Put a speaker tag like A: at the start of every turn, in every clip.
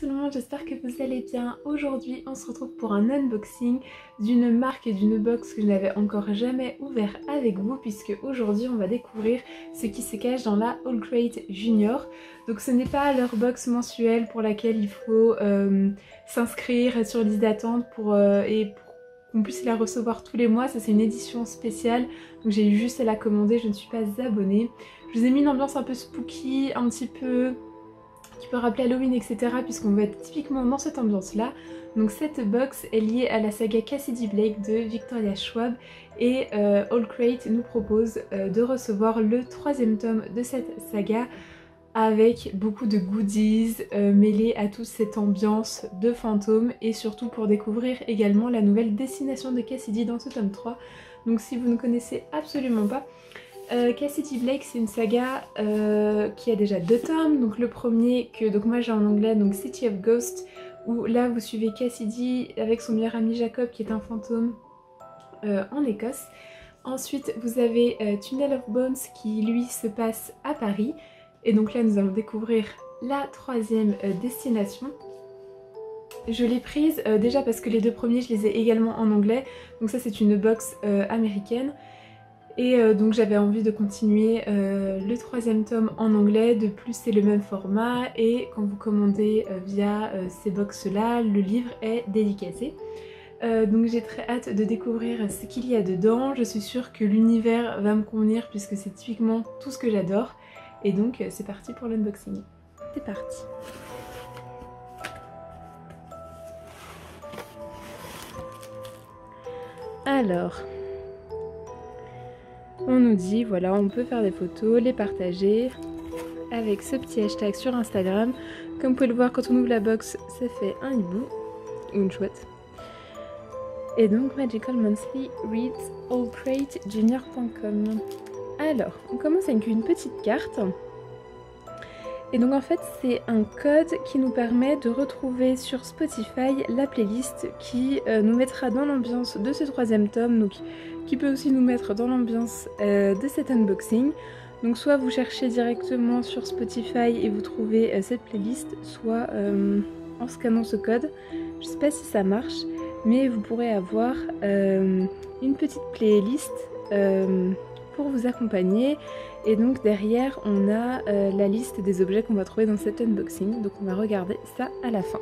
A: tout le monde, j'espère que vous allez bien. Aujourd'hui on se retrouve pour un unboxing d'une marque et d'une box que je n'avais encore jamais ouvert avec vous, puisque aujourd'hui on va découvrir ce qui se cache dans la All Crate Junior. Donc ce n'est pas leur box mensuelle pour laquelle il faut s'inscrire sur liste d'attente pour qu'on puisse la recevoir tous les mois. Ça c'est une édition spéciale, donc j'ai eu juste à la commander, je ne suis pas abonnée. Je vous ai mis une ambiance un peu spooky, un petit peu qui peut rappeler Halloween, etc. puisqu'on va être typiquement dans cette ambiance là. Donc cette box est liée à la saga Cassidy Blake de Victoria Schwab et All Crate nous propose de recevoir le 3e tome de cette saga avec beaucoup de goodies mêlés à toute cette ambiance de fantômes, et surtout pour découvrir également la nouvelle destination de Cassidy dans ce tome 3. Donc si vous ne connaissez absolument pas, Cassidy Blake, c'est une saga qui a déjà 2 tomes. Donc le premier que donc moi j'ai en anglais, donc City of Ghosts, où là vous suivez Cassidy avec son meilleur ami Jacob qui est un fantôme en Écosse. Ensuite vous avez Tunnel of Bones qui lui se passe à Paris. Et donc là nous allons découvrir la 3e destination. Je l'ai prise déjà parce que les 2 premiers je les ai également en anglais. Donc ça c'est une box américaine. Et donc j'avais envie de continuer le 3e tome en anglais. De plus c'est le même format et quand vous commandez via ces box là, le livre est dédicacé. Donc j'ai très hâte de découvrir ce qu'il y a dedans. Je suis sûre que l'univers va me convenir puisque c'est typiquement tout ce que j'adore. Et donc c'est parti pour l'unboxing. C'est parti. Alors, on nous dit, voilà, on peut faire des photos, les partager avec ce petit hashtag sur Instagram. Comme vous pouvez le voir, quand on ouvre la box, ça fait un hibou, ou une chouette. Et donc, Magical Monthly Reads allcratejunior.com. Alors, on commence avec une petite carte. Et donc en fait, c'est un code qui nous permet de retrouver sur Spotify la playlist qui nous mettra dans l'ambiance de ce 3e tome, donc qui peut aussi nous mettre dans l'ambiance de cet unboxing. Donc soit vous cherchez directement sur Spotify et vous trouvez cette playlist, soit en scannant ce code. Je sais pas si ça marche, mais vous pourrez avoir une petite playlist pour vous accompagner. Et donc derrière on a la liste des objets qu'on va trouver dans cet unboxing. Donc on va regarder ça à la fin.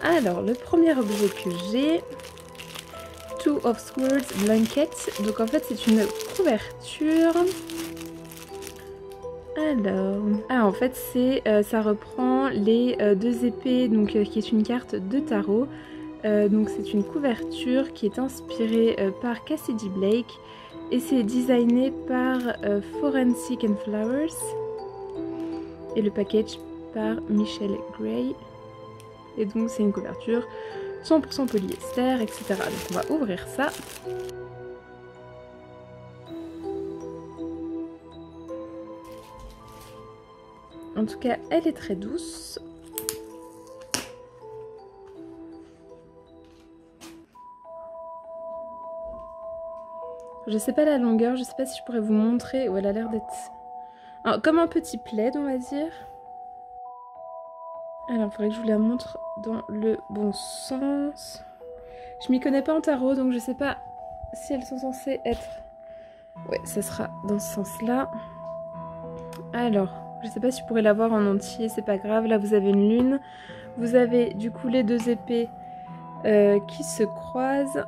A: Alors le premier objet que j'ai, Two of Swords Blanket. Donc en fait c'est une couverture. Alors, en fait c'est ça reprend les 2 épées, donc qui est une carte de tarot. Donc c'est une couverture qui est inspirée par Cassidy Blake et c'est designé par Forensic and Flowers et le package par Michelle Gray. Et donc c'est une couverture 100% polyester, etc. Donc on va ouvrir ça. En tout cas elle est très douce. Je sais pas la longueur, je sais pas si je pourrais vous montrer. Oh, elle a l'air d'être comme un petit plaid, on va dire. Alors, il faudrait que je vous la montre dans le bon sens. Je m'y connais pas en tarot, donc je sais pas si elles sont censées être... Ouais, ça sera dans ce sens-là. Alors, je sais pas si je pourrais la voir en entier, c'est pas grave. Là, vous avez une lune. Vous avez du coup les 2 épées qui se croisent.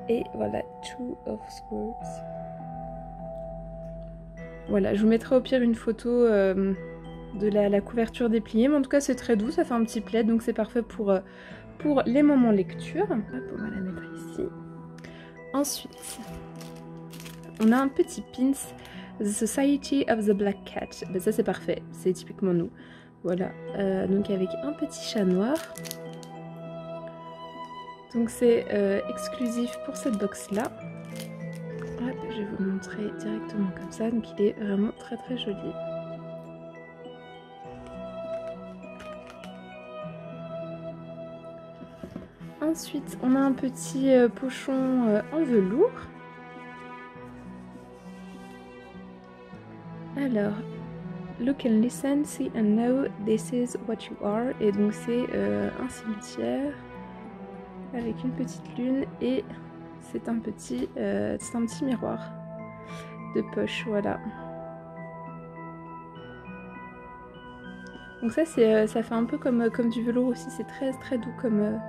A: Et voilà, Two of Swords. Voilà, je vous mettrai au pire une photo de la couverture dépliée. Mais en tout cas, c'est très doux, ça fait un petit plaid, donc c'est parfait pour les moments lecture. Hop, on va la mettre ici. Ensuite, on a un petit pins, The Society of the Black Cat. Ben ça, c'est parfait, c'est typiquement nous. Voilà, donc avec un petit chat noir. Donc c'est exclusif pour cette box là. Hop, je vais vous montrer directement comme ça. Donc il est vraiment très très joli. Ensuite on a un petit pochon en velours. Alors, look and listen, see and know, this is what you are. Et donc c'est un cimetière avec une petite lune et c'est un petit miroir de poche, voilà. Donc ça ça fait un peu comme du velours aussi, c'est très doux comme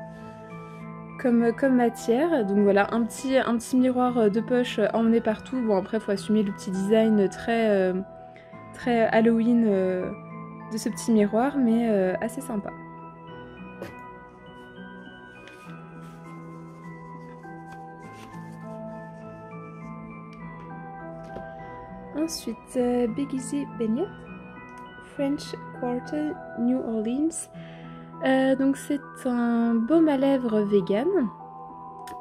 A: matière. Donc voilà, un petit miroir de poche emmené partout. Bon après faut assumer le petit design très Halloween de ce petit miroir, mais assez sympa. Ensuite, Big Easy Beignet, French Quarter, New Orleans. Donc c'est un baume à lèvres vegan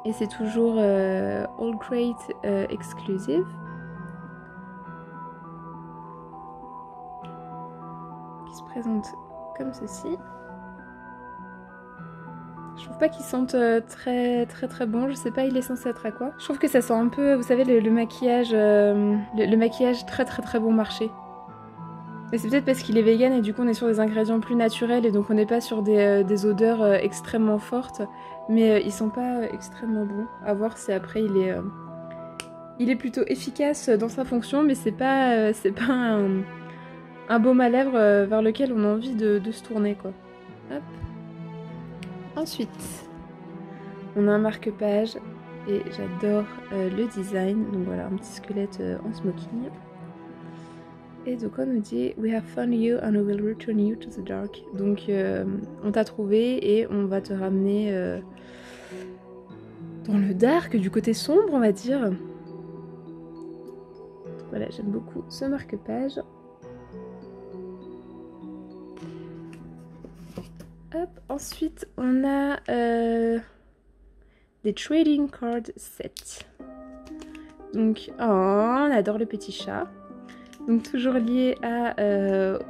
A: et c'est toujours All Great exclusive. Qui se présente comme ceci. Je trouve pas qu'ils sentent très bon, je sais pas il est censé être à quoi. Je trouve que ça sent un peu, vous savez, le maquillage, le maquillage très bon marché. Mais c'est peut-être parce qu'il est vegan et du coup on est sur des ingrédients plus naturels et donc on n'est pas sur des odeurs extrêmement fortes. Mais ils sont pas extrêmement bons. À voir si après il est plutôt efficace dans sa fonction, mais c'est pas un baume à lèvres vers lequel on a envie de se tourner quoi. Hop. Ensuite, on a un marque-page et j'adore le design. Donc voilà, un petit squelette en smoking. Et donc on nous dit We have found you and we will return you to the dark. Donc on t'a trouvé et on va te ramener dans le dark, du côté sombre on va dire. Donc voilà, j'aime beaucoup ce marque-page. Hop, ensuite on a des trading card sets. Donc on adore le petit chat. Donc toujours lié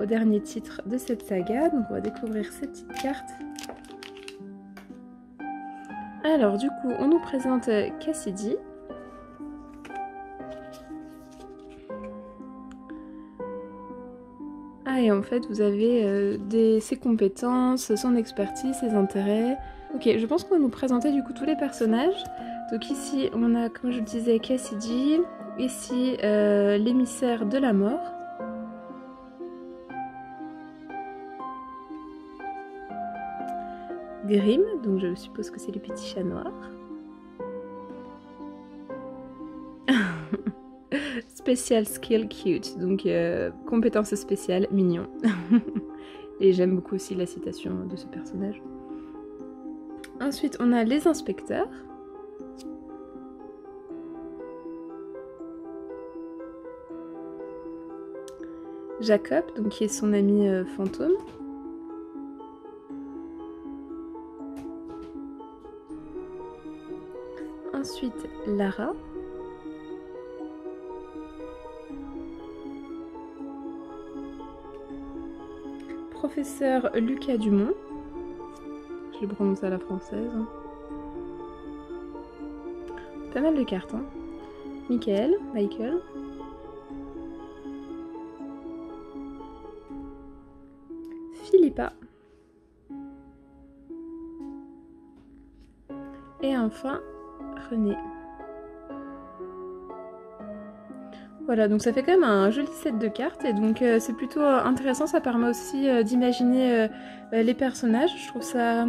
A: au dernier titre de cette saga. Donc on va découvrir ces petites cartes. Alors du coup on nous présente Cassidy. Ah et en fait vous avez ses compétences, son expertise, ses intérêts. Ok, je pense qu'on va nous présenter du coup tous les personnages. Donc ici on a, comme je le disais, Cassidy. Ici, l'émissaire de la mort. Grim, donc je suppose que c'est le petit chat noir. Special skill cute, donc compétence spéciale mignon. Et j'aime beaucoup aussi la citation de ce personnage. Ensuite, on a les inspecteurs. Jacob, donc qui est son ami fantôme. Ensuite, Lara. Professeur Lucas Dumont. Je le prononce à la française. Pas mal de cartes, hein. Michael. Philippa. Et enfin, René. Voilà, donc ça fait quand même un joli set de cartes et donc c'est plutôt intéressant, ça permet aussi d'imaginer les personnages. Je trouve ça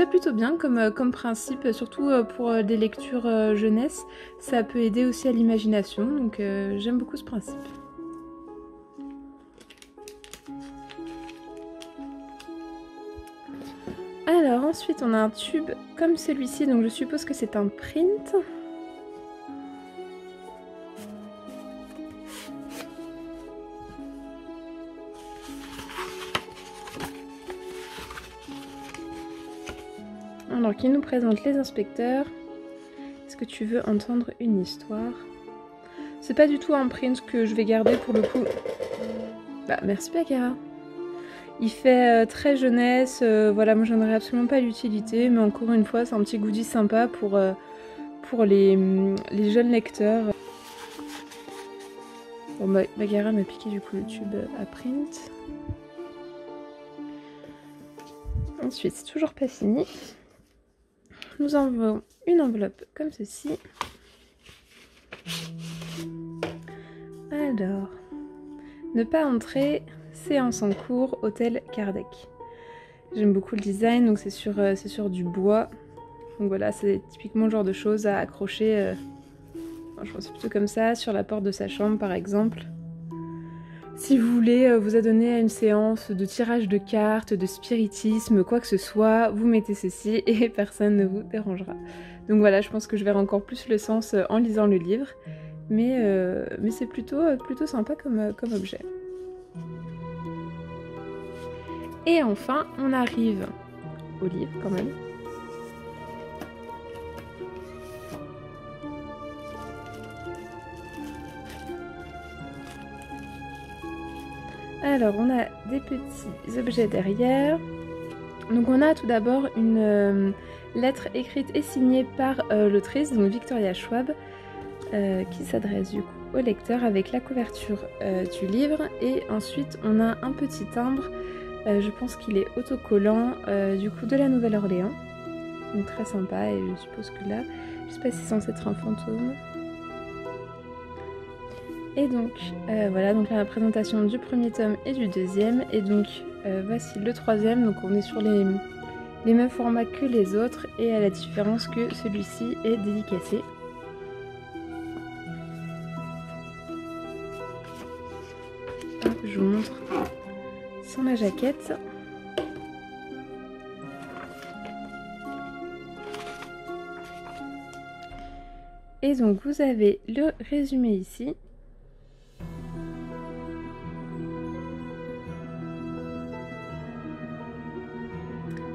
A: plutôt bien comme principe, surtout pour des lectures jeunesse. Ça peut aider aussi à l'imagination, donc j'aime beaucoup ce principe. Alors ensuite on a un tube comme celui-ci, donc je suppose que c'est un print. Alors qui nous présente les inspecteurs. Est-ce que tu veux entendre une histoire? C'est pas du tout un print que je vais garder pour le coup. Bah merci Baccarat. Il fait très jeunesse, voilà, moi j'en aurais absolument pas l'utilité, mais encore une fois c'est un petit goodie sympa pour les jeunes lecteurs. Bon, Bagheera m'a piqué du coup le tube à print. Ensuite, c'est toujours pas fini. Nous envoyons une enveloppe comme ceci. Alors, ne pas entrer, séance en cours, hôtel Kardec. J'aime beaucoup le design, donc c'est sur du bois. Donc voilà, c'est typiquement le genre de choses à accrocher, je pense plutôt comme ça, sur la porte de sa chambre par exemple. Si vous voulez vous adonner à une séance de tirage de cartes, de spiritisme, quoi que ce soit, vous mettez ceci et personne ne vous dérangera. Donc voilà, je pense que je verrai encore plus le sens en lisant le livre, mais c'est plutôt sympa comme objet. Et enfin, on arrive au livre quand même. Alors, on a des petits objets derrière. Donc, on a tout d'abord une lettre écrite et signée par l'autrice, donc Victoria Schwab, qui s'adresse du coup au lecteur avec la couverture du livre. Et ensuite, on a un petit timbre, je pense qu'il est autocollant, du coup de la Nouvelle-Orléans. Donc, très sympa, et je suppose que là, je sais pas si c'est censé être un fantôme. Et donc voilà, donc la présentation du premier tome et du deuxième, et donc voici le troisième. Donc on est sur les mêmes formats que les autres, et à la différence que celui-ci est dédicacé. Hop, je vous montre sans la jaquette. Et donc vous avez le résumé ici.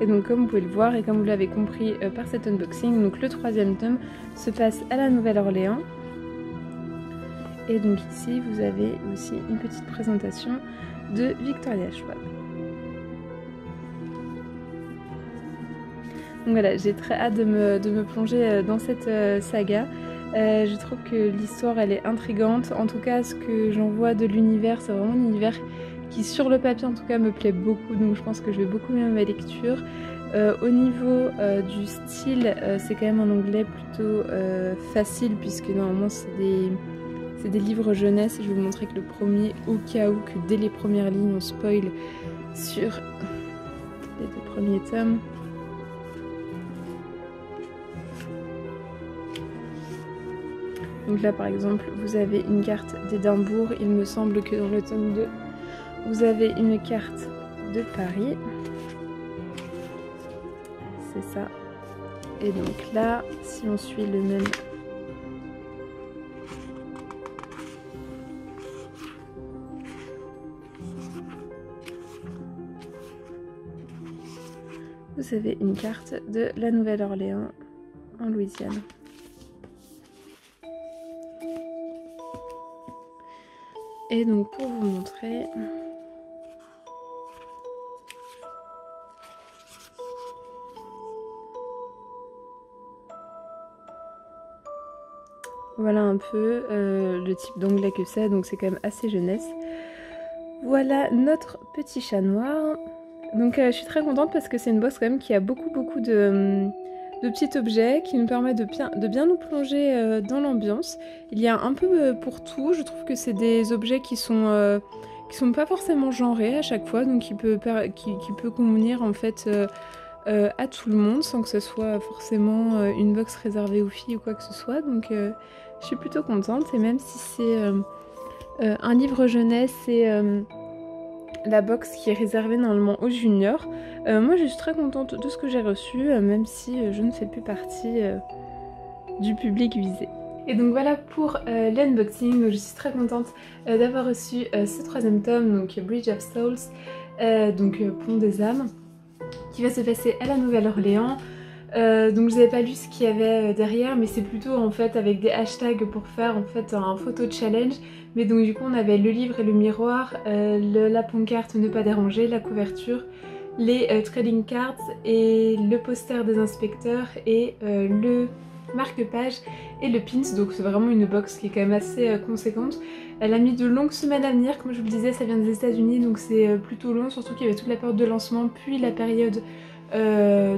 A: Et donc comme vous pouvez le voir et comme vous l'avez compris par cet unboxing, donc le troisième tome se passe à la Nouvelle-Orléans. Et donc ici vous avez aussi une petite présentation de Victoria Schwab. Donc voilà, j'ai très hâte de me plonger dans cette saga. Je trouve que l'histoire elle est intrigante. En tout cas, ce que j'en vois de l'univers, c'est vraiment un univers qui sur le papier en tout cas me plaît beaucoup, donc je pense que je vais beaucoup aimer ma lecture. Au niveau du style, c'est quand même un anglais plutôt facile, puisque normalement c'est des livres jeunesse. Je vais vous montrer que le premier, au cas où que dès les premières lignes on spoil sur les deux premiers tomes. Donc là par exemple vous avez une carte d'Édimbourg, il me semble que dans le tome 2 vous avez une carte de Paris, c'est ça. Et donc là, si on suit le même, vous avez une carte de la Nouvelle-Orléans en Louisiane. Et donc pour vous montrer, voilà un peu le type d'anglais que c'est, donc c'est quand même assez jeunesse. Voilà notre petit chat noir. Donc je suis très contente parce que c'est une box quand même qui a beaucoup de petits objets qui nous permettent de bien nous plonger dans l'ambiance. Il y a un peu pour tout, je trouve que c'est des objets qui sont pas forcément genrés à chaque fois, donc qui peut convenir en fait à tout le monde sans que ce soit forcément une box réservée aux filles ou quoi que ce soit. Donc je suis plutôt contente, et même si c'est un livre jeunesse, c'est la box qui est réservée normalement aux juniors. Moi je suis très contente de ce que j'ai reçu, même si je ne fais plus partie du public visé. Et donc voilà pour l'unboxing. Je suis très contente d'avoir reçu ce troisième tome, donc Bridge of Souls, donc Pont des âmes, qui va se passer à la Nouvelle-Orléans. Donc je n'avais pas lu ce qu'il y avait derrière, mais c'est plutôt en fait avec des hashtags pour faire en fait un photo challenge. Mais donc du coup on avait le livre et le miroir, la pancarte ne pas déranger, la couverture, les trading cards et le poster des inspecteurs et le marque-page et le pins. Donc c'est vraiment une box qui est quand même assez conséquente. Elle a mis de longues semaines à venir, comme je vous le disais, ça vient des États-Unis donc c'est plutôt long, surtout qu'il y avait toute la période de lancement puis la période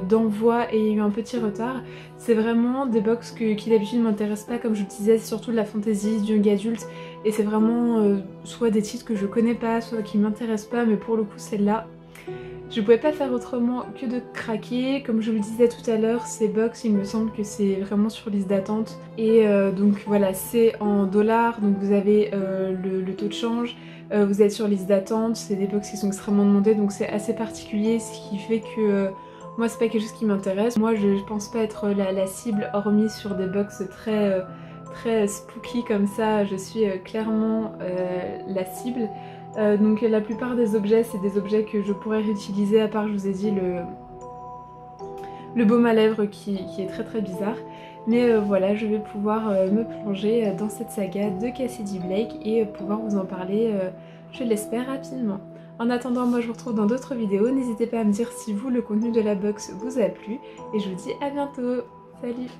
A: d'envoi et il y a eu un petit retard. C'est vraiment des box qui d'habitude ne m'intéressent pas, comme je vous le disais, c'est surtout de la fantasy, du young adulte et c'est vraiment soit des titres que je connais pas, soit qui m'intéressent pas, mais pour le coup celle-là, je pouvais pas faire autrement que de craquer. Comme je vous le disais tout à l'heure, ces box, il me semble que c'est vraiment sur liste d'attente. Et donc voilà, c'est en dollars, donc vous avez le taux de change, vous êtes sur liste d'attente, c'est des box qui sont extrêmement demandées, donc c'est assez particulier, ce qui fait que moi c'est pas quelque chose qui m'intéresse. Moi je pense pas être la cible, hormis sur des box très spooky comme ça, je suis clairement la cible. Donc la plupart des objets, c'est des objets que je pourrais réutiliser, à part, je vous ai dit, le baume à lèvres qui est très bizarre. Mais voilà, je vais pouvoir me plonger dans cette saga de Cassidy Blake et pouvoir vous en parler, je l'espère, rapidement. En attendant, moi je vous retrouve dans d'autres vidéos. N'hésitez pas à me dire si vous, le contenu de la box vous a plu. Et je vous dis à bientôt. Salut!